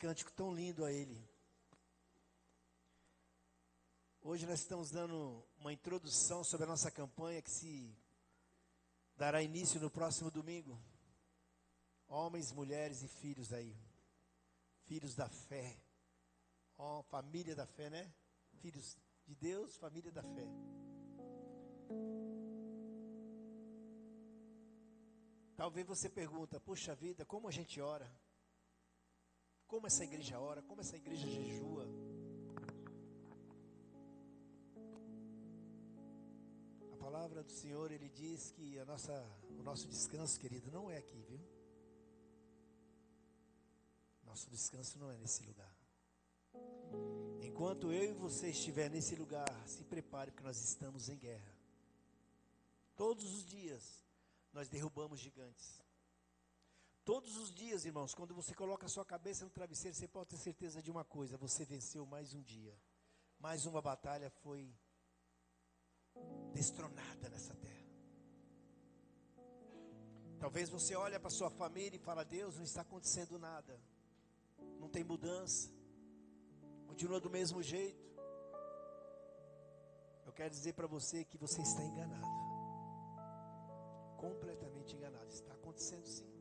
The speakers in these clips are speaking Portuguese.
cântico tão lindo a Ele. Hoje nós estamos dando uma introdução sobre a nossa campanha que se dará início no próximo domingo. Homens, mulheres e filhos aí. Filhos da fé. Família da fé, né? Filhos de Deus, família da fé. Talvez você pergunta, puxa vida, como a gente ora? Como essa igreja ora? Como essa igreja jejua? A palavra do Senhor, Ele diz que o nosso descanso, querido, não é aqui, viu? Nosso descanso não é nesse lugar. Enquanto eu e você estiver nesse lugar, se prepare, porque nós estamos em guerra. Todos os dias, nós derrubamos gigantes. Todos os dias, irmãos, quando você coloca a sua cabeça no travesseiro, você pode ter certeza de uma coisa: você venceu mais um dia. Mais uma batalha foi destronada nessa terra. Talvez você olhe para a sua família e fala: Deus, não está acontecendo nada. Não tem mudança. Continua do mesmo jeito. Eu quero dizer para você que você está enganado. Completamente enganado. Está acontecendo sim.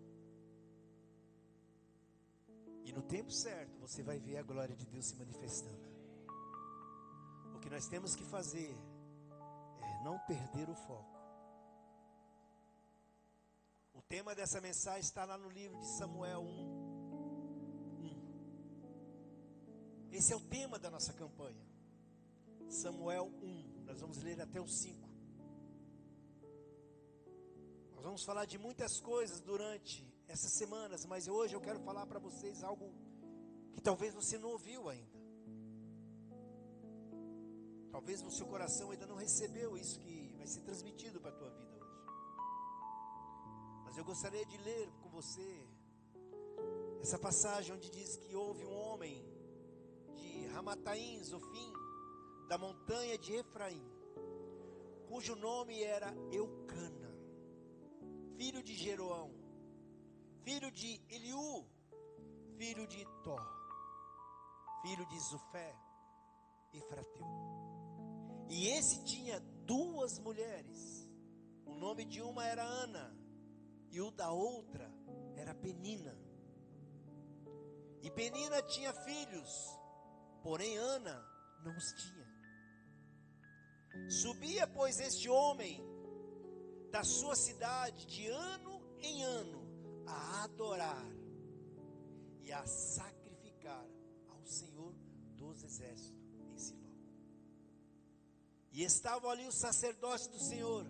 E no tempo certo você vai ver a glória de Deus se manifestando. O que nós temos que fazer é não perder o foco. O tema dessa mensagem está lá no livro de Samuel 1. Esse é o tema da nossa campanha. Samuel 1. Nós vamos ler até o 5. Nós vamos falar de muitas coisas durante essas semanas, mas hoje eu quero falar para vocês algo que talvez você não ouviu ainda. Talvez no seu coração ainda não recebeu isso que vai ser transmitido para a tua vida hoje. Mas eu gostaria de ler com você essa passagem onde diz que houve um homem de Ramataim, Zofim, da montanha de Efraim, cujo nome era Eucana, filho de Jeroão, filho de Eliú, filho de Tó, filho de Zufé, Efrateu. E esse tinha duas mulheres. O nome de uma era Ana, e o da outra era Penina. E Penina tinha filhos, porém Ana não os tinha. Subia, pois, este homem da sua cidade de ano em ano a adorar e a sacrificar ao Senhor dos Exércitos em Siló. E estavam ali os sacerdotes do Senhor,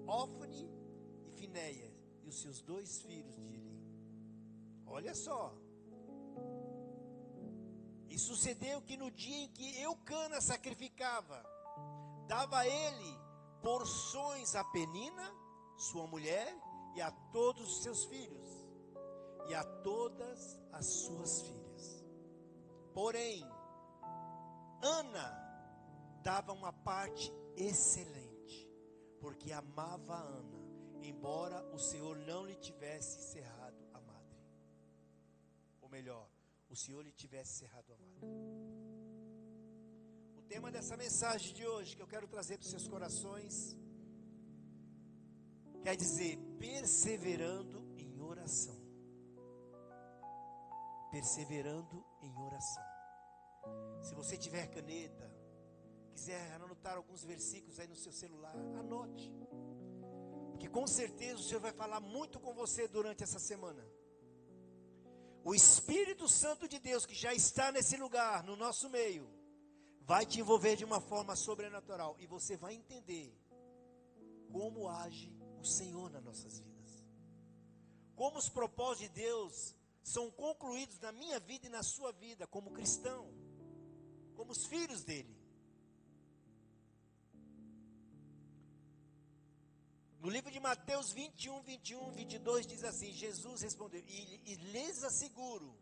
Ofni e Finéias, e os seus dois filhos de Eli. Olha só. E sucedeu que no dia em que Eucana sacrificava, dava a ele porções a Penina, sua mulher, e a todos os seus filhos, e a todas as suas filhas. Porém, Ana dava uma parte excelente, porque amava Ana, embora o Senhor não lhe tivesse cerrado a madre. Ou melhor, o Senhor lhe tivesse cerrado a madre. O tema dessa mensagem de hoje que eu quero trazer para os seus corações quer dizer perseverando em oração. Perseverando em oração. Se você tiver caneta, quiser anotar alguns versículos aí no seu celular, anote. Porque com certeza o Senhor vai falar muito com você durante essa semana. O Espírito Santo de Deus que já está nesse lugar, no nosso meio, vai te envolver de uma forma sobrenatural. E você vai entender como age o Senhor nas nossas vidas. Como os propósitos de Deus são concluídos na minha vida e na sua vida, como cristão, como os filhos dele. No livro de Mateus 21, 22 diz assim: Jesus respondeu, e lhes asseguro,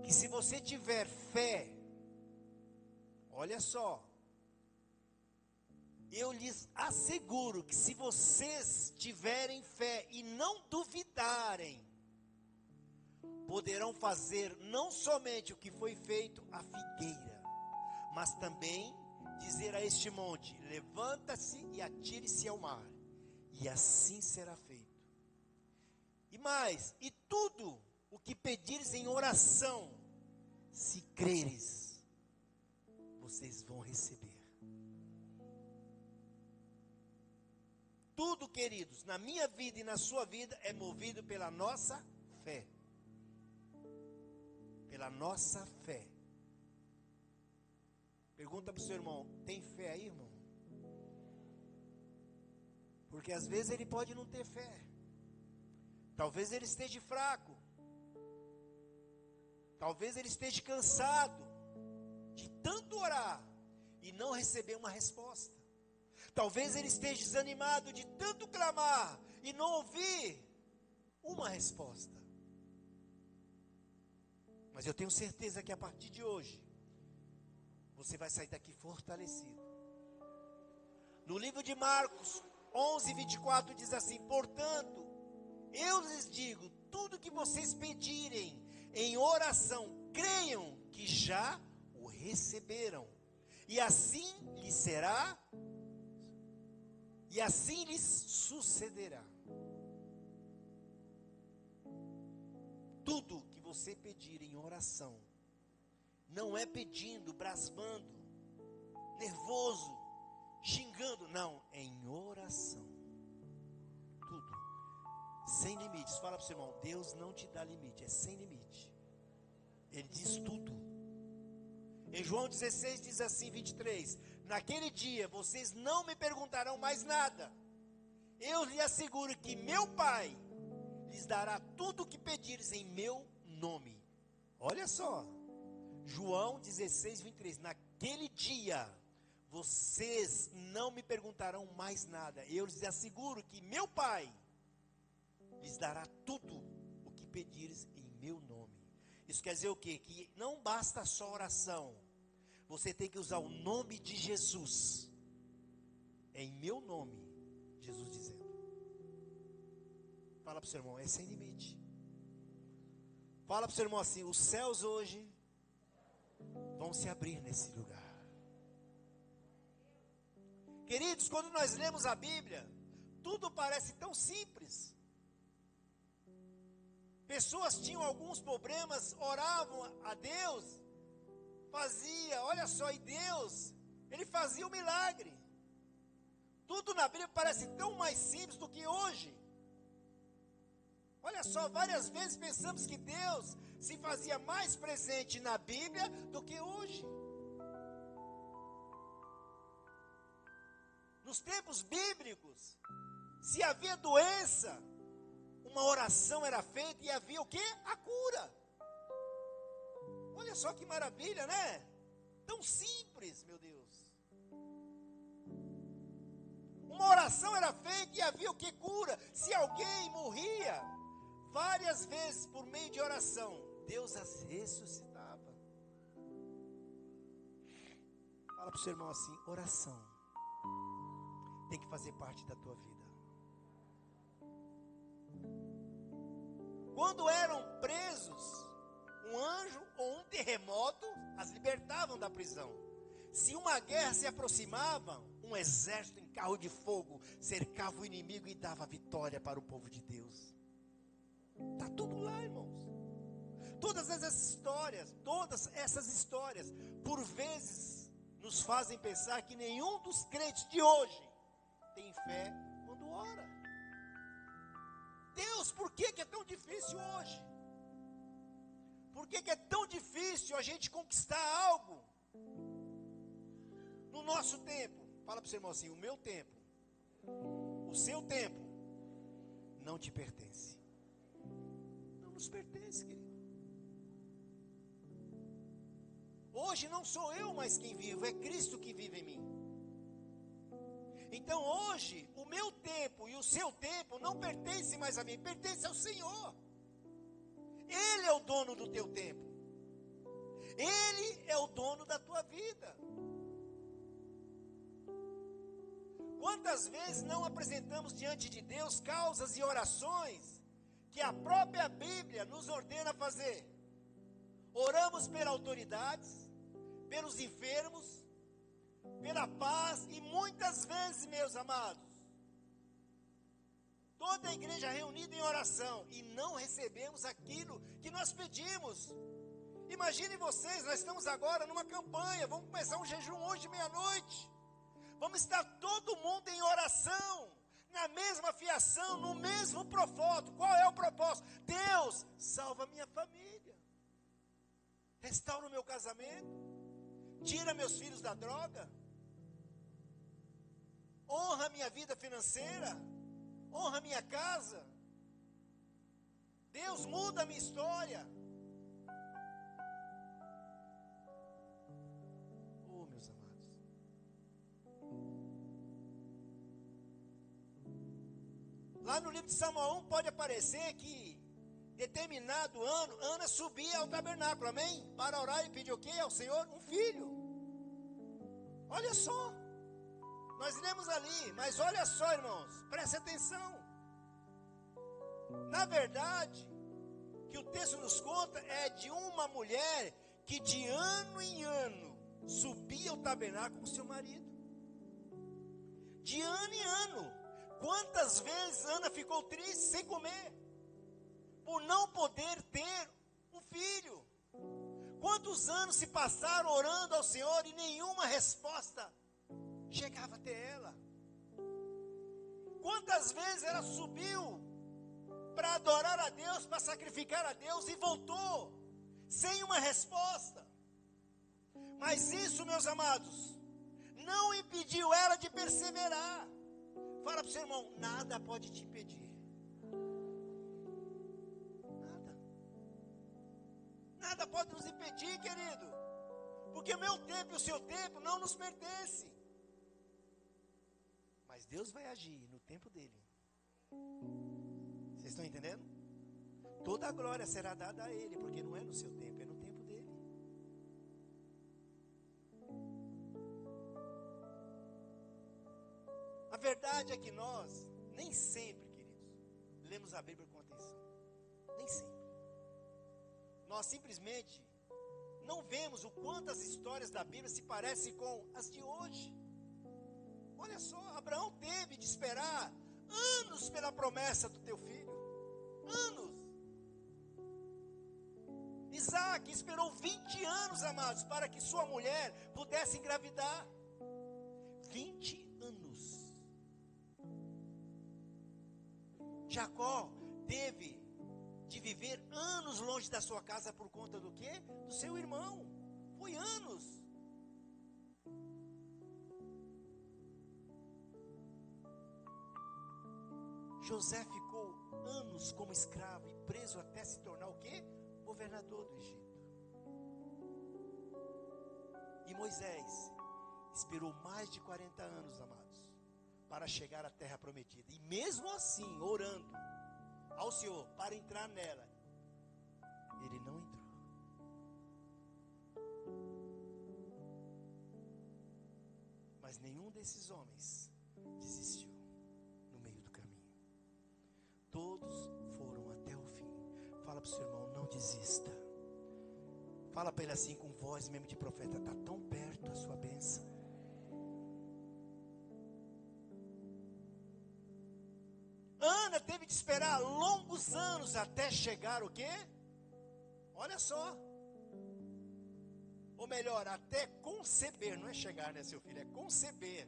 que se você tiver fé, olha só, eu lhes asseguro que se vocês tiverem fé e não duvidarem, poderão fazer não somente o que foi feito à figueira, mas também dizer a este monte: levanta-se e atire-se ao mar, e assim será feito. E mais, e tudo o que pedires em oração, se creres, vocês vão receber. Tudo, queridos, na minha vida e na sua vida, é movido pela nossa fé. Pela nossa fé. Pergunta para o seu irmão: tem fé aí, irmão? Porque às vezes ele pode não ter fé. Talvez ele esteja fraco. Talvez ele esteja cansado de tanto orar e não receber uma resposta. Talvez ele esteja desanimado de tanto clamar e não ouvir uma resposta. Mas eu tenho certeza que a partir de hoje, você vai sair daqui fortalecido. No livro de Marcos 11:24 diz assim: portanto, eu lhes digo, tudo que vocês pedirem em oração, creiam que já o receberam, e assim lhes será, e assim lhes sucederá. Tudo que você pedir em oração, não é pedindo, blasmando, nervoso, xingando, não, é em oração. Tudo. Sem limites. Fala para o seu irmão: Deus não te dá limite, é sem limite. Ele diz tudo. Em João 16 diz assim, 23: naquele dia vocês não me perguntarão mais nada. Eu lhe asseguro que meu Pai lhes dará tudo o que pedires em meu nome. Olha só. João 16, 23. Naquele dia vocês não me perguntarão mais nada. Eu lhes asseguro que meu Pai lhes dará tudo o que pedires em meu nome. Isso quer dizer o quê? Que não basta só oração. Você tem que usar o nome de Jesus. É em meu nome, Jesus dizendo. Fala para o seu irmão: é sem limite. Fala para o seu irmão assim: os céus hoje vão se abrir nesse lugar. Queridos, quando nós lemos a Bíblia, tudo parece tão simples. Pessoas tinham alguns problemas, oravam a Deus, olha só, e Deus, Ele fazia o milagre. Tudo na Bíblia parece tão mais simples do que hoje. Olha só, várias vezes pensamos que Deus se fazia mais presente na Bíblia do que hoje. Nos tempos bíblicos, se havia doença, uma oração era feita e havia o quê? A cura. Olha só que maravilha, né? Tão simples, meu Deus. Uma oração era feita e havia o que? Cura. Se alguém morria, várias vezes por meio de oração, Deus as ressuscitava. Fala para o seu irmão assim: oração tem que fazer parte da tua vida. Quando eram presos, um anjo ou um terremoto as libertavam da prisão. Se uma guerra se aproximava, um exército em carro de fogo cercava o inimigo e dava vitória para o povo de Deus. Está tudo lá, irmãos. Todas essas histórias, por vezes, nos fazem pensar que nenhum dos crentes de hoje tem fé quando ora. Deus, por que é tão difícil hoje? Por que é tão difícil a gente conquistar algo no nosso tempo? Fala para o seu irmão assim: o meu tempo, o seu tempo, não te pertence. Não nos pertence, querido. Hoje não sou eu mais quem vivo, é Cristo que vive em mim. Então hoje, o meu tempo e o seu tempo não pertence mais a mim, pertence ao Senhor. Ele é o dono do teu tempo. Ele é o dono da tua vida. Quantas vezes não apresentamos diante de Deus causas e orações que a própria Bíblia nos ordena fazer. Oramos pelas autoridades, pelos enfermos, pela paz, e muitas vezes, meus amados, toda a igreja reunida em oração, e não recebemos aquilo que nós pedimos. Imaginem vocês, nós estamos agora numa campanha, vamos começar um jejum hoje, meia-noite. Vamos estar todo mundo em oração, na mesma fiação, no mesmo propósito. Qual é o propósito? Deus, salva minha família, restaura o meu casamento, tira meus filhos da droga, honra minha vida financeira, honra minha casa. Deus, muda a minha história. Oh, meus amados. Lá no livro de Samuel 1 pode aparecer que determinado ano, Ana subia ao tabernáculo, amém? Para orar e pedir o quê ao Senhor? Um filho. Olha só. Nós lemos ali, mas olha só, irmãos, preste atenção. Na verdade, que o texto nos conta é de uma mulher que de ano em ano subia ao tabernáculo com seu marido. De ano em ano. Quantas vezes Ana ficou triste sem comer, por não poder ter um filho? Quantos anos se passaram orando ao Senhor e nenhuma resposta chegava até ela? Quantas vezes ela subiu para adorar a Deus, para sacrificar a Deus, e voltou sem uma resposta? Mas isso, meus amados, não impediu ela de perseverar. Fala para o seu irmão, nada pode te impedir. Nada. Nada pode nos impedir, querido. Porque o meu tempo e o seu tempo não nos pertence. Mas Deus vai agir no tempo dele. Vocês estão entendendo? Toda a glória será dada a ele, porque não é no seu tempo, é no tempo dele. A verdade é que nós, nem sempre, queridos, lemos a Bíblia com atenção. Nem sempre. Nós simplesmente não vemos o quanto as histórias da Bíblia se parecem com as de hoje. Olha só, Abraão teve de esperar anos pela promessa do teu filho. Anos. Isaac esperou 20 anos, amados, para que sua mulher pudesse engravidar. 20 anos. Jacó teve de viver anos longe da sua casa por conta do quê? Do seu irmão. Foi anos. José ficou anos como escravo e preso até se tornar o quê? Governador do Egito. E Moisés esperou mais de 40 anos, amados, para chegar à terra prometida. E mesmo assim, orando ao Senhor para entrar nela, ele não entrou. Mas nenhum desses homens desistiu no meio do caminho. Todos foram até o fim. Fala para o seu irmão, não desista. Fala para ele assim com voz mesmo de profeta, está tão perto a sua bênção. Ana teve de esperar longos anos até chegar o quê? Olha só. Ou melhor, até conceber, não é chegar, né, seu filho? É conceber,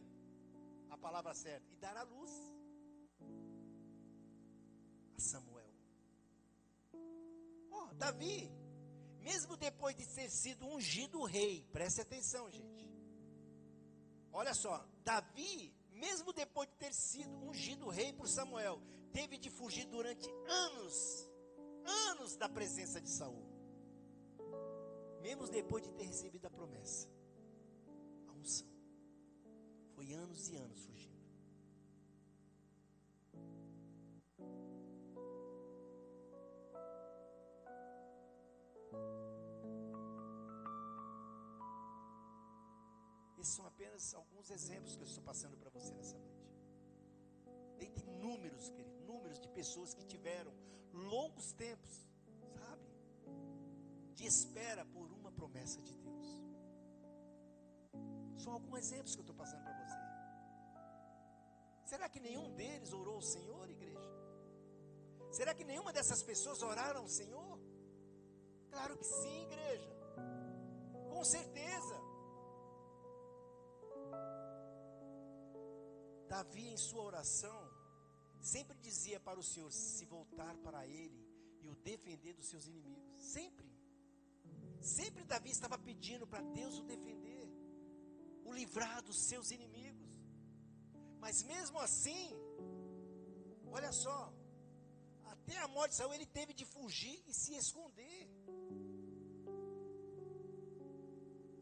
a palavra certa, e dar à luz a Samuel. Davi, mesmo depois de ter sido ungido rei, preste atenção, gente. Olha só, Davi, mesmo depois de ter sido ungido rei por Samuel, teve de fugir durante anos da presença de Saul. Mesmo depois de ter recebido a promessa, a unção. Foi anos e anos fugindo. Esses são apenas alguns exemplos que eu estou passando para você nessa noite. Dentre números, querido, números de pessoas que tiveram longos tempos, sabe, de espera por uma promessa de Deus. São alguns exemplos que eu estou passando para você. Será que nenhum deles orou ao Senhor, igreja? Será que nenhuma dessas pessoas oraram ao Senhor? Claro que sim, igreja. Com certeza. Davi, em sua oração, sempre dizia para o Senhor se voltar para Ele e o defender dos seus inimigos. Sempre. Sempre Davi estava pedindo para Deus o defender, o livrar dos seus inimigos. Mas mesmo assim, olha só, até a morte de Saul ele teve de fugir e se esconder.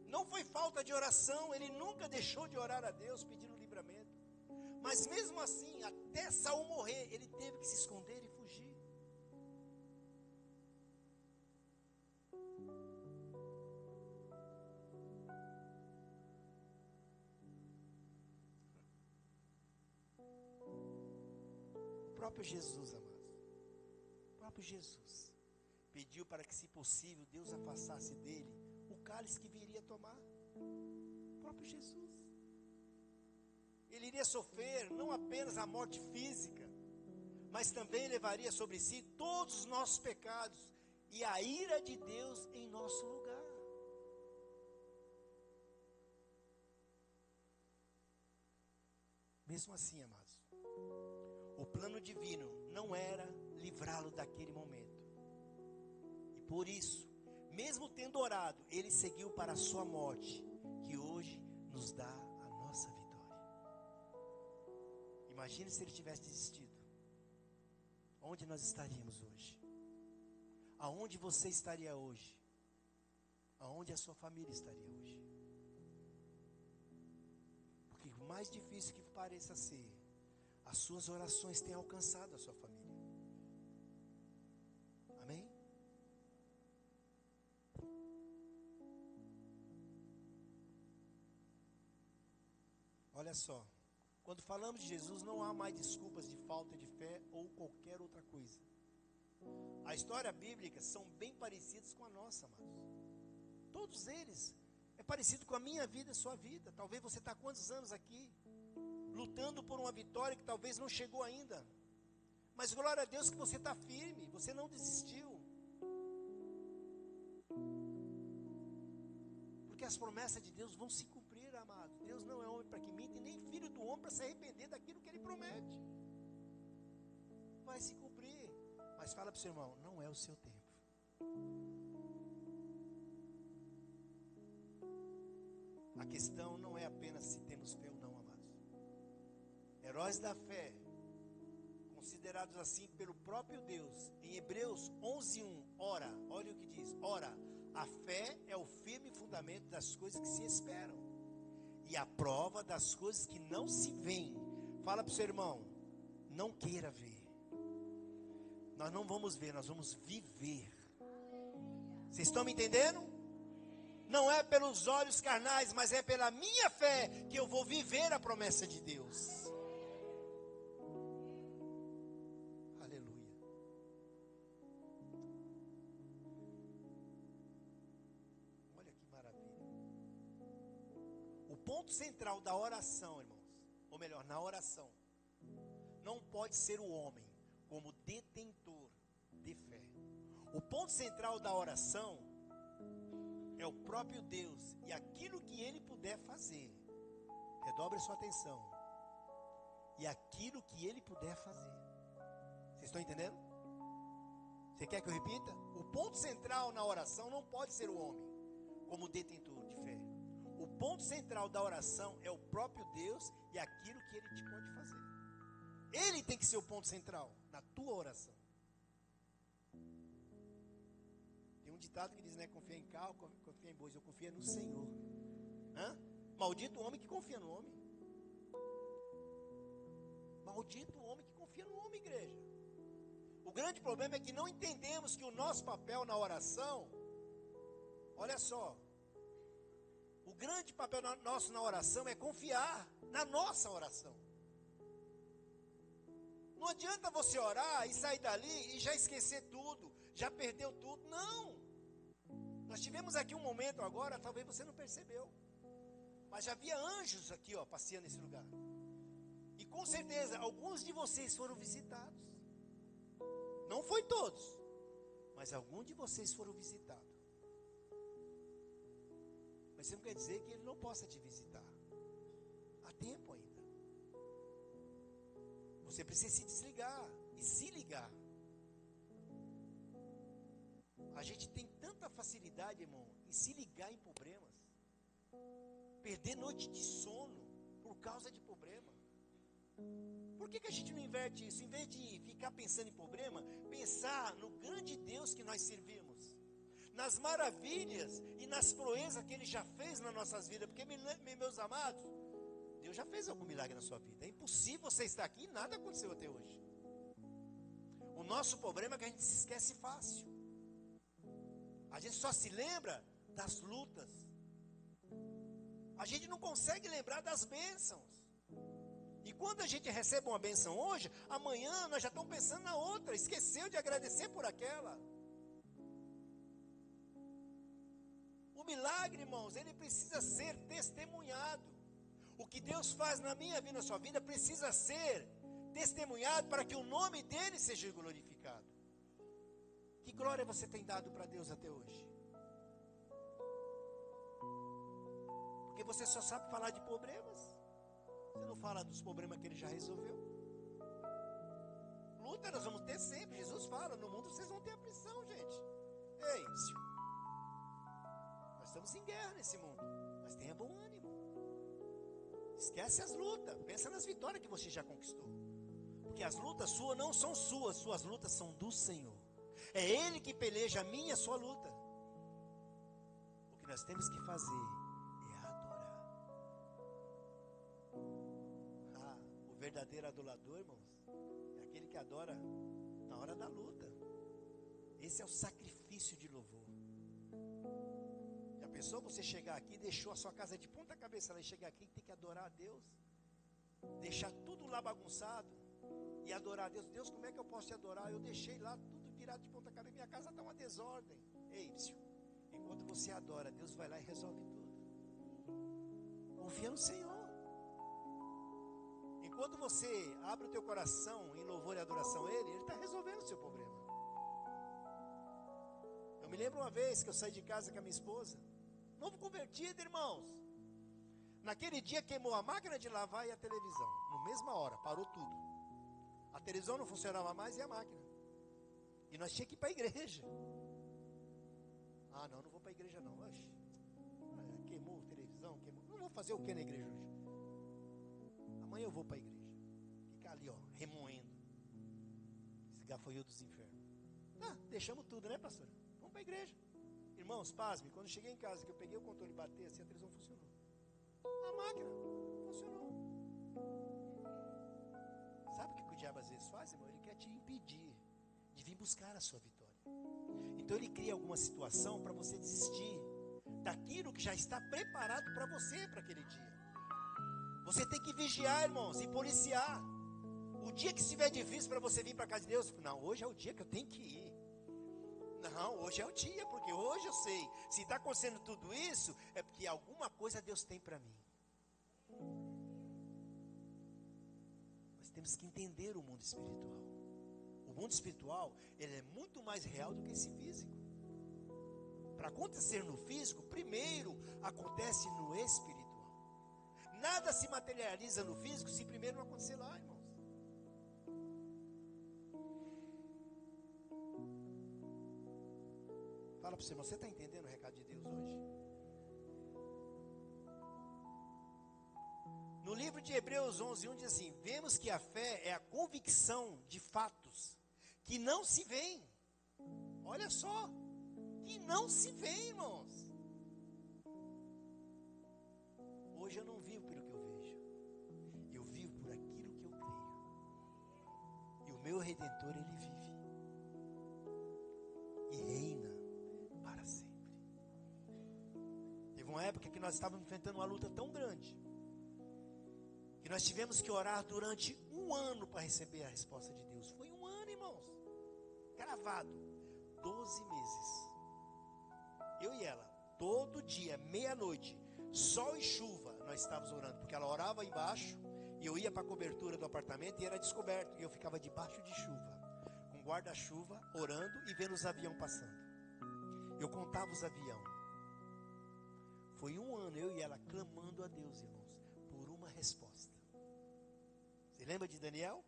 Não foi falta de oração, ele nunca deixou de orar a Deus pedindo livramento. Mas mesmo assim, até Saul morrer, ele teve que se esconder e fugir. O próprio Jesus, amados, o próprio Jesus pediu para que, se possível, Deus afastasse dele o cálice que viria tomar. O próprio Jesus. Ele iria sofrer não apenas a morte física, mas também levaria sobre si todos os nossos pecados e a ira de Deus em nosso lugar. Mesmo assim, amados, o plano divino não era livrá-lo daquele momento. E por isso, mesmo tendo orado, ele seguiu para a sua morte, que hoje nos dá a nossa vitória. Imagine se ele tivesse desistido. Onde nós estaríamos hoje? Aonde você estaria hoje? Aonde a sua família estaria hoje? Porque o mais difícil que pareça ser, as suas orações têm alcançado a sua família. Amém? Olha só. Quando falamos de Jesus, não há mais desculpas de falta de fé ou qualquer outra coisa. A história bíblica são bem parecidas com a nossa, amados. Todos eles é parecido com a minha vida e a sua vida. Talvez você está há quantos anos aqui, lutando por uma vitória que talvez não chegou ainda. Mas glória a Deus que você está firme, você não desistiu. Porque as promessas de Deus vão se cumprir, amado. Deus não é homem para que minta, e nem filho do homem para se arrepender daquilo que ele promete. Vai se cumprir. Mas fala para o seu irmão, não é o seu tempo. A questão não é apenas se temos fé ou não, amados. Heróis da fé, considerados assim pelo próprio Deus, em Hebreus 11:1, ora, olha o que diz, ora, a fé é o firme fundamento das coisas que se esperam e a prova das coisas que não se veem. Fala para o seu irmão, não queira ver. Nós não vamos ver, nós vamos viver. Vocês estão me entendendo? Não é pelos olhos carnais, mas é pela minha fé que eu vou viver a promessa de Deus. Aleluia. Olha que maravilha. O ponto central da oração, irmãos, ou melhor, na oração, não pode ser o homem como detentor de fé. O ponto central da oração é o próprio Deus e aquilo que Ele puder fazer. Redobre sua atenção. E aquilo que Ele puder fazer. Vocês estão entendendo? Você quer que eu repita? O ponto central na oração não pode ser o homem como detentor de fé. O ponto central da oração é o próprio Deus e aquilo que Ele te pode fazer. Ele tem que ser o ponto central na tua oração. Tem um ditado que diz, né? Confia em carro, confia em bois. Eu confio no Senhor. Maldito o homem que confia no homem. Maldito o homem que confia no homem, igreja. O grande problema é que não entendemos que o nosso papel na oração, olha só, o grande papel nosso na oração é confiar na nossa oração. Não adianta você orar e sair dali e já esquecer tudo, já perdeu tudo. Não. Nós tivemos aqui um momento agora, talvez você não percebeu, mas já havia anjos aqui, ó, passeando nesse lugar. E com certeza, alguns de vocês foram visitados. Não foi todos, mas alguns de vocês foram visitados. Mas isso não quer dizer que ele não possa te visitar. Há tempo ainda. Você precisa se desligar e se ligar. A gente tem tanta facilidade, irmão, em se ligar em problemas. Perder noite de sono por causa de problema. Por que a gente não inverte isso? Em vez de ficar pensando em problema, pensar no grande Deus que nós servimos, nas maravilhas e nas proezas que Ele já fez nas nossas vidas. Porque, meus amados, Deus já fez algum milagre na sua vida. É impossível você estar aqui e nada aconteceu até hoje. O nosso problema é que a gente se esquece fácil. A gente só se lembra das lutas. A gente não consegue lembrar das bênçãos. E quando a gente recebe uma bênção hoje, amanhã nós já estamos pensando na outra. Esqueceu de agradecer por aquela. O milagre, irmãos, ele precisa ser testemunhado. O que Deus faz na minha vida, na sua vida, precisa ser testemunhado para que o nome dele seja glorificado. Que glória você tem dado para Deus até hoje? Porque você só sabe falar de problemas. Você não fala dos problemas que Ele já resolveu. Luta nós vamos ter sempre. Jesus fala, no mundo vocês vão ter aflição, gente. Ei, nós estamos em guerra nesse mundo. Mas tenha bom ânimo. Esquece as lutas. Pensa nas vitórias que você já conquistou. Porque as lutas suas não são suas. Suas lutas são do Senhor. É Ele que peleja a minha e a sua luta. O que nós temos que fazer é adorar. O verdadeiro adorador, irmãos, é aquele que adora na hora da luta. Esse é o sacrifício de louvor. Já pensou você chegar aqui, deixou a sua casa de ponta cabeça lá e chegar aqui e tem que adorar a Deus? Deixar tudo lá bagunçado e adorar a Deus. Deus, como é que eu posso te adorar? Eu deixei lá tudo virado de ponta cabeça, minha casa está uma desordem. Ei, enquanto você adora, Deus vai lá e resolve tudo. Confia no Senhor. Enquanto você abre o teu coração em louvor e adoração a Ele está resolvendo o seu problema. Eu me lembro uma vez que eu saí de casa com a minha esposa, novo convertido, irmãos. Naquele dia queimou a máquina de lavar e a televisão. Na mesma hora, parou tudo. A televisão não funcionava mais e a máquina. E nós tínhamos que ir para a igreja. Ah, não vou para a igreja não. Oxe, queimou a televisão, queimou. Não vou fazer o que na igreja hoje? Amanhã eu vou para a igreja. Ficar ali, ó, remoendo esse gafanhoto dos infernos. Deixamos tudo, né, pastor? Vamos para a igreja. Irmãos, pasme, quando eu cheguei em casa, que eu peguei o controle e bati, assim a televisão funcionou. A máquina funcionou. Sabe o que o diabo às vezes faz, irmão? Ele quer te impedir de vir buscar a sua vitória. Então ele cria alguma situação para você desistir daquilo que já está preparado para você para aquele dia. Você tem que vigiar, irmãos, e policiar. O dia que estiver difícil para você vir para a casa de Deus, não, hoje é o dia que eu tenho que ir. Não, hoje é o dia, porque hoje eu sei, se está acontecendo tudo isso, é porque alguma coisa Deus tem para mim. Nós temos que entender o mundo espiritual. O mundo espiritual, ele é muito mais real do que esse físico. Para acontecer no físico, primeiro acontece no espiritual. Nada se materializa no físico se primeiro não acontecer lá, irmãos. Fala para você, irmão, você está entendendo o recado de Deus hoje? No livro de Hebreus 11:1 diz assim: vemos que a fé é a convicção de fatos que não se veem. Olha só, que não se veem, irmãos. Hoje eu não vivo pelo que eu vejo, eu vivo por aquilo que eu creio. E o meu Redentor, ele vive e reina para sempre. Teve uma época que nós estávamos enfrentando uma luta tão grande que nós tivemos que orar durante um ano para receber a resposta de Deus. Foi um ano, irmãos, gravado, 12 meses. Eu e ela, todo dia, meia-noite, sol e chuva, nós estávamos orando, porque ela orava embaixo, e eu ia para a cobertura do apartamento e era descoberto, e eu ficava debaixo de chuva, com guarda-chuva, orando e vendo os aviões passando. Eu contava os aviões. Foi um ano, eu e ela, clamando a Deus, irmãos, por uma resposta. Você lembra de Daniel?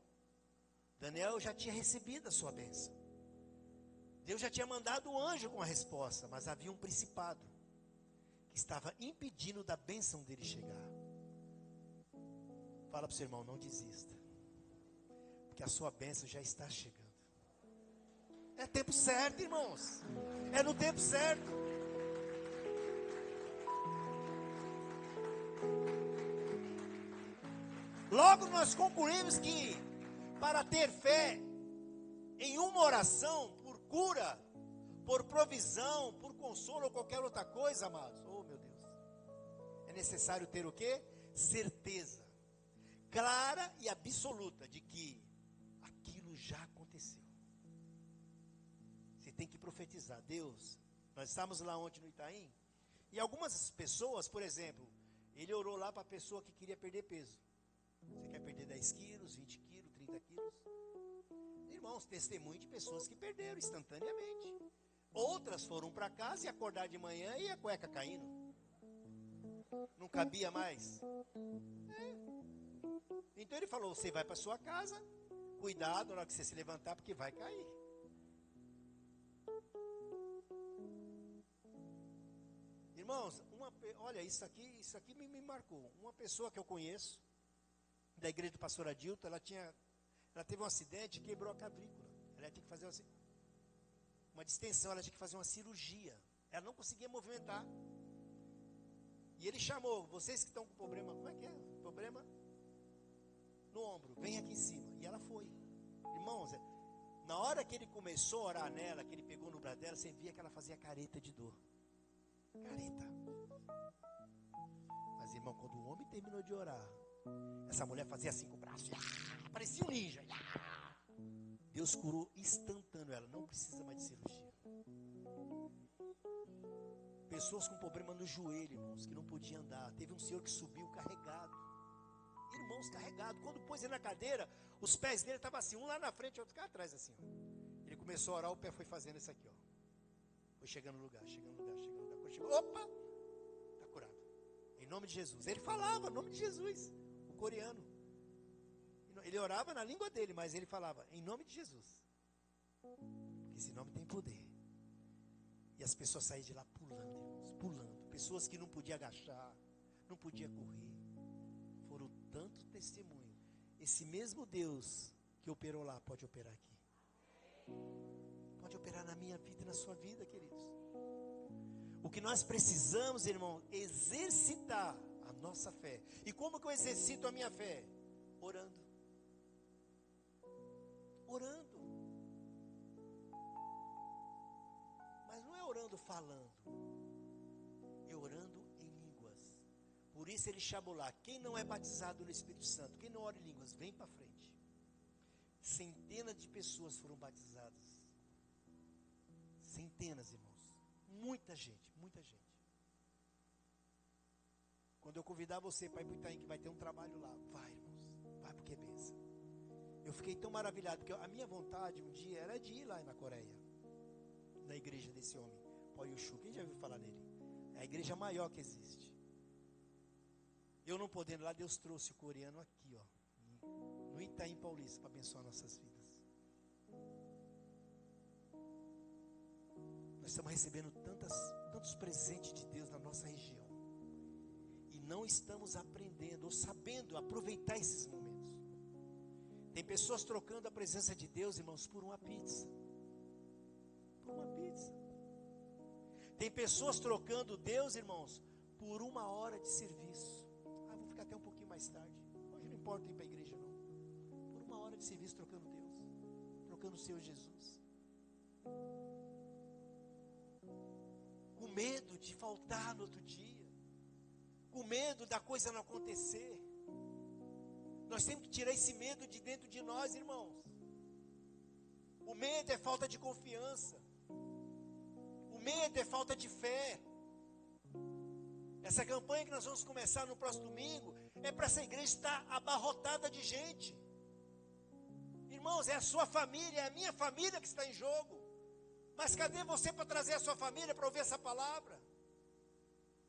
Daniel já tinha recebido a sua bênção. Deus já tinha mandado o anjo com a resposta, mas havia um principado que estava impedindo da bênção dele chegar. Fala para o seu irmão, não desista, porque a sua bênção já está chegando. É tempo certo, irmãos. É no tempo certo. Logo nós concluímos que para ter fé em uma oração, por cura, por provisão, por consolo ou qualquer outra coisa, amados, oh meu Deus, é necessário ter o quê? Certeza clara e absoluta de que aquilo já aconteceu. Você tem que profetizar. Deus, nós estávamos lá ontem no Itaim, e algumas pessoas, por exemplo, ele orou lá para a pessoa que queria perder peso. Você quer perder 10 quilos, 20 quilos, 30 quilos? Irmãos, testemunho de pessoas que perderam instantaneamente. Outras foram para casa e acordar de manhã e a cueca caindo. Não cabia mais. Então ele falou, você vai para sua casa, cuidado na hora que você se levantar, porque vai cair. Irmãos, olha, isso aqui me marcou. Uma pessoa que eu conheço, da igreja do pastor Adilton, ela teve um acidente e quebrou a clavícula. Ela tinha que fazer uma distensão, ela tinha que fazer uma cirurgia. Ela não conseguia movimentar. E ele chamou, vocês que estão com problema, como é que é? Problema no ombro, vem aqui em cima. E ela foi. Irmãos, na hora que ele começou a orar nela, que ele pegou no braço dela, você via que ela fazia careta de dor. Careta. Mas irmão, quando o homem terminou de orar, essa mulher fazia assim com o braço, parecia um ninja. Deus curou instantâneo ela, não precisa mais de cirurgia. Pessoas com problema no joelho, irmãos, que não podiam andar. Teve um senhor que subiu carregado. Irmãos, carregado. Quando pôs ele na cadeira, os pés dele estavam assim, um lá na frente e outro cá atrás, assim. Ó. Ele começou a orar, o pé foi fazendo isso aqui, ó. Foi chegando no lugar, chegando no lugar, chegando no lugar. Quando chegou, opa, está curado. Em nome de Jesus. Ele falava, em nome de Jesus. O coreano. Ele orava na língua dele, mas ele falava, em nome de Jesus. Porque esse nome tem poder. E as pessoas saíram de lá pulando, irmãos, pulando. Pessoas que não podiam agachar, não podiam correr. Foram tanto testemunho. Esse mesmo Deus que operou lá, pode operar aqui. Pode operar na minha vida e na sua vida, queridos. O que nós precisamos, irmão, exercitar a nossa fé. E como que eu exercito a minha fé? Orando. Orando. Mas não é orando falando. É orando em línguas. Por isso ele chamou lá, quem não é batizado no Espírito Santo, quem não ora em línguas, vem para frente. Centenas de pessoas foram batizadas. Centenas, irmãos. Muita gente, muita gente. Quando eu convidar você para ir para o Itaim, que vai ter um trabalho lá, vai, irmãos, vai porque é bênção. Eu fiquei tão maravilhado, porque a minha vontade um dia era de ir lá na Coreia, na igreja desse homem, Poyushu. Quem já ouviu falar nele? É a igreja maior que existe. Eu não podendo lá, Deus trouxe o coreano aqui, ó, no Itaim Paulista, para abençoar nossas vidas. Nós estamos recebendo tantos presentes de Deus na nossa região. E não estamos aprendendo ou sabendo aproveitar esses momentos. Tem pessoas trocando a presença de Deus, irmãos, por uma pizza. Por uma pizza. Tem pessoas trocando Deus, irmãos, por uma hora de serviço. Vou ficar até um pouquinho mais tarde. Hoje não importa ir para a igreja, não. Por uma hora de serviço trocando Deus. Trocando o Senhor Jesus. Com medo de faltar no outro dia, com medo da coisa não acontecer. Nós temos que tirar esse medo de dentro de nós, irmãos. O medo é falta de confiança. O medo é falta de fé. Essa campanha que nós vamos começar no próximo domingo é para essa igreja estar abarrotada de gente. Irmãos, é a sua família, é a minha família que está em jogo. Mas cadê você para trazer a sua família para ouvir essa palavra?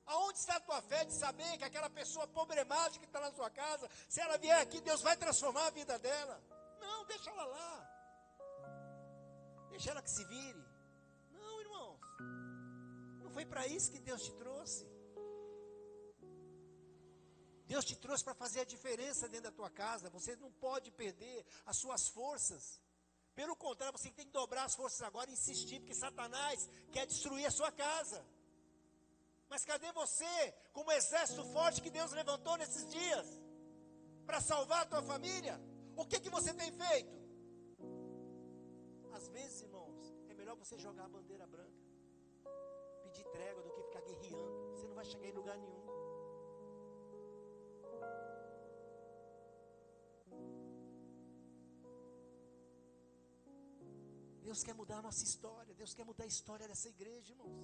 Aonde está a tua fé de saber que aquela pessoa problemática que está na sua casa, se ela vier aqui, Deus vai transformar a vida dela? Não, deixa ela lá. Deixa ela que se vire. Não, irmãos. Não foi para isso que Deus te trouxe. Deus te trouxe para fazer a diferença dentro da tua casa. Você não pode perder as suas forças. Pelo contrário, você tem que dobrar as forças agora e insistir, porque Satanás quer destruir a sua casa. Mas cadê você, como exército forte que Deus levantou nesses dias, para salvar a tua família? O que você tem feito? Às vezes, irmãos, é melhor você jogar a bandeira branca, pedir trégua do que ficar guerreando. Você não vai chegar em lugar nenhum. Deus quer mudar a nossa história. Deus quer mudar a história dessa igreja, irmãos.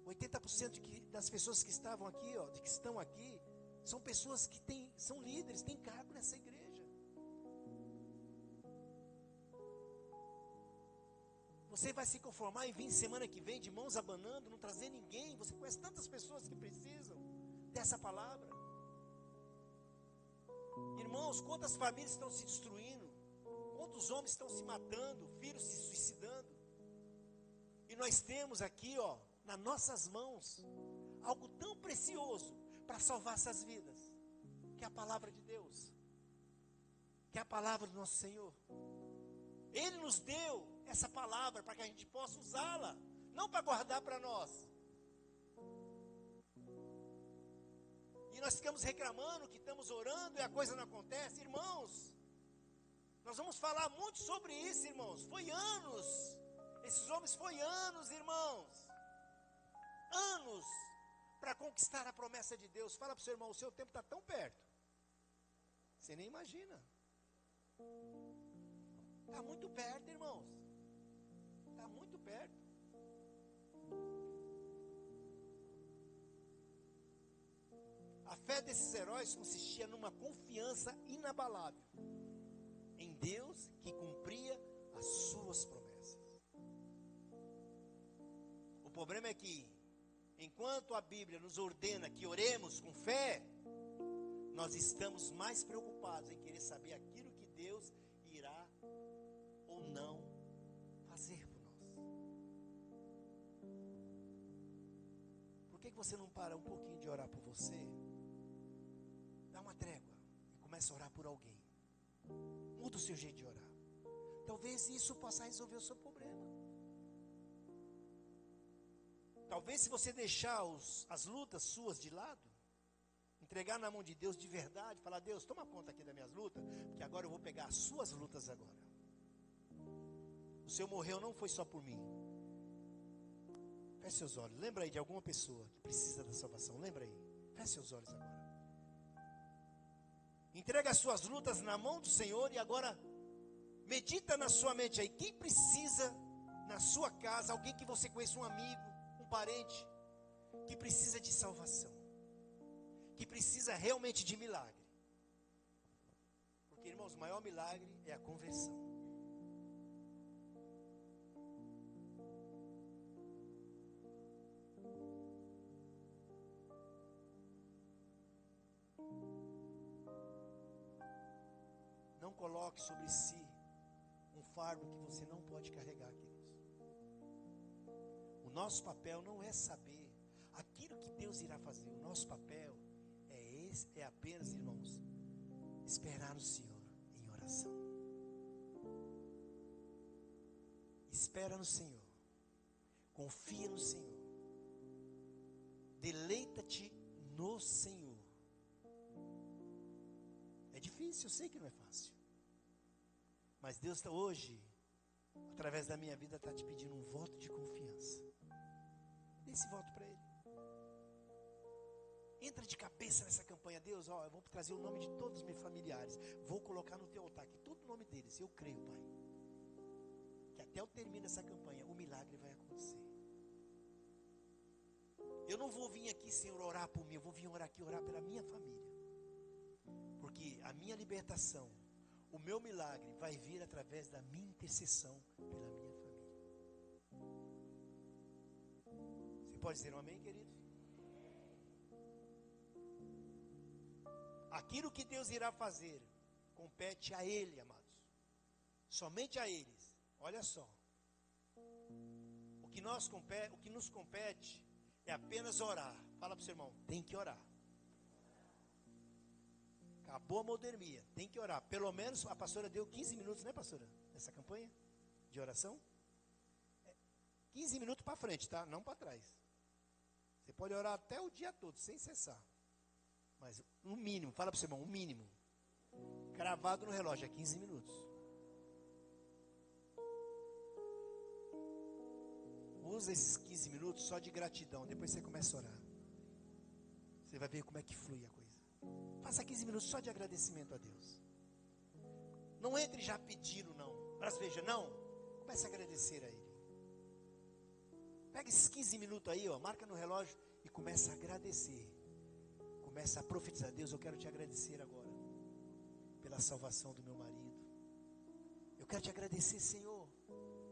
80% das pessoas que estavam aqui, que estão aqui, são pessoas que são líderes, têm cargo nessa igreja. Você vai se conformar em vir semana que vem de mãos abanando, não trazer ninguém? Você conhece tantas pessoas que precisam dessa palavra. Irmãos, quantas famílias estão se destruindo? Quantos homens estão se matando, filhos se suicidando? E nós temos aqui, nas nossas mãos, algo tão precioso para salvar essas vidas, que é a palavra de Deus, que é a palavra do nosso Senhor. Ele nos deu essa palavra para que a gente possa usá-la, não para guardar para nós. E nós ficamos reclamando que estamos orando e a coisa não acontece. Irmãos, nós vamos falar muito sobre isso, irmãos. Foi anos, esses homens foi anos, irmãos. Anos para conquistar a promessa de Deus. Fala para o seu irmão, o seu tempo está tão perto, você nem imagina. Está muito perto, irmãos. Está muito perto. A fé desses heróis consistia numa confiança inabalável em Deus que cumpria as suas promessas. O problema é que, enquanto a Bíblia nos ordena que oremos com fé, nós estamos mais preocupados em querer saber aquilo que Deus irá ou não fazer por nós. Por que você não para um pouquinho de orar por você? Dá uma trégua e começa a orar por alguém. Muda o seu jeito de orar. Talvez isso possa resolver o seu problema. Talvez, se você deixar as lutas suas de lado, entregar na mão de Deus de verdade, falar: Deus, toma conta aqui das minhas lutas, porque agora eu vou pegar as suas lutas agora. O Senhor morreu não foi só por mim. Feche seus olhos. Lembra aí de alguma pessoa que precisa da salvação. Lembra aí. Feche seus olhos agora. Entrega as suas lutas na mão do Senhor e agora medita na sua mente aí. Quem precisa na sua casa, alguém que você conheça, um amigo, um parente, que precisa de salvação, que precisa realmente de milagre. Porque, irmãos, o maior milagre é a conversão. Não coloque sobre si um fardo que você não pode carregar, queridos. O nosso papel não é saber aquilo que Deus irá fazer. O nosso papel é apenas, irmãos, esperar no Senhor em oração. Espera no Senhor. Confia no Senhor. Deleita-te no Senhor. É difícil, eu sei que não é fácil. Mas Deus está hoje, através da minha vida, está te pedindo um voto de confiança. Dê esse voto para Ele. Entra de cabeça nessa campanha. Deus, ó, eu vou trazer o nome de todos os meus familiares. Vou colocar no teu altar aqui todo o nome deles. Eu creio, Pai, que até eu termino essa campanha, o milagre vai acontecer. Eu não vou vir aqui, Senhor, orar por mim. Eu vou vir orar aqui, orar pela minha família. Porque a minha libertação, o meu milagre vai vir através da minha intercessão pela minha família. Você pode dizer um amém, querido? Aquilo que Deus irá fazer compete a Ele, amados. Somente a eles. Olha só. O que nos compete é apenas orar. Fala para o seu irmão, tem que orar. Acabou a modernia, tem que orar. Pelo menos a pastora deu 15 minutos, né, pastora? Nessa campanha de oração. 15 minutos para frente, tá? Não para trás. Você pode orar até o dia todo, sem cessar. Mas o mínimo, fala para o seu irmão, o mínimo. Cravado no relógio, é 15 minutos. Usa esses 15 minutos só de gratidão. Depois você começa a orar. Você vai ver como é que flui a coisa. Faça 15 minutos só de agradecimento a Deus. Não entre já pedindo, não. Mas veja, não. Comece a agradecer a Ele. Pega esses 15 minutos aí, ó, marca no relógio e começa a agradecer. Começa a profetizar. Deus, eu quero te agradecer agora pela salvação do meu marido. Eu quero te agradecer, Senhor,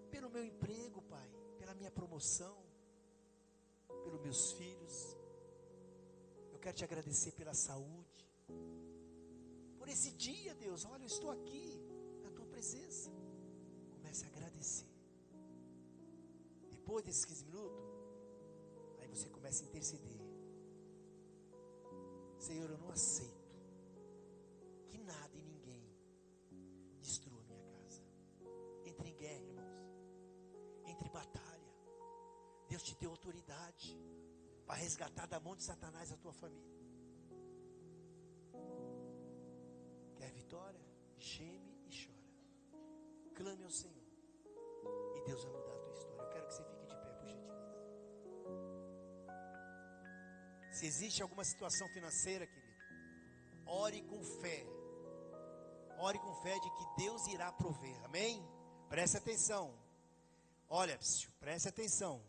pelo meu emprego, Pai, pela minha promoção, pelos meus filhos. Eu quero te agradecer pela saúde, por esse dia, Deus. Olha, eu estou aqui na tua presença. Comece a agradecer. Depois desses 15 minutos, aí você começa a interceder. Senhor, eu não aceito que nada e ninguém destrua a minha casa. Entre em guerra, irmãos. Entre em batalha. Deus te deu autoridade para resgatar da mão de Satanás a tua família. Quer vitória? Geme e chora. Clame ao Senhor. E Deus vai mudar a tua história. Eu quero que você fique de pé, por gentileza. Se existe alguma situação financeira, querido, ore com fé. Ore com fé de que Deus irá prover. Amém? Preste atenção. Olha, preste atenção.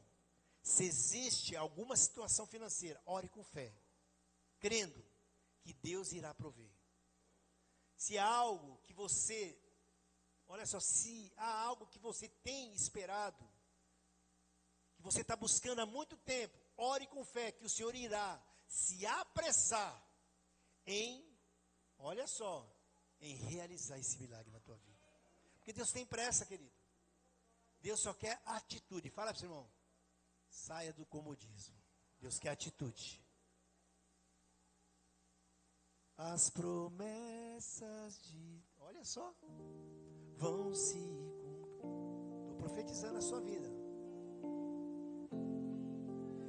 Se existe alguma situação financeira, ore com fé, crendo que Deus irá prover. Se há algo que você, olha só, se há algo que você tem esperado, que você está buscando há muito tempo, ore com fé que o Senhor irá se apressar em, olha só, em realizar esse milagre na tua vida. Porque Deus tem pressa, querido. Deus só quer atitude. Fala para o seu irmão, saia do comodismo. Deus quer atitude. As promessas de, olha só, vão se cumprir. Estou profetizando a sua vida.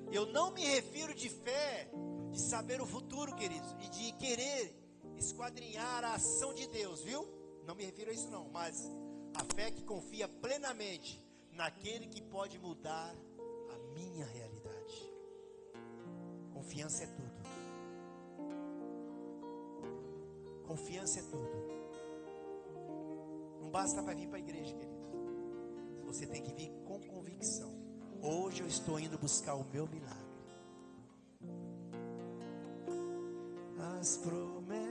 Eu não me refiro de fé, de saber o futuro, queridos, e de querer esquadrinhar a ação de Deus, viu? Não me refiro a isso não, mas a fé que confia plenamente naquele que pode mudar a minha realidade. Confiança é tudo. Confiança é tudo. Não basta para vir para a igreja, queridos. Você tem que vir com convicção. Hoje eu estou indo buscar o meu milagre. As promessas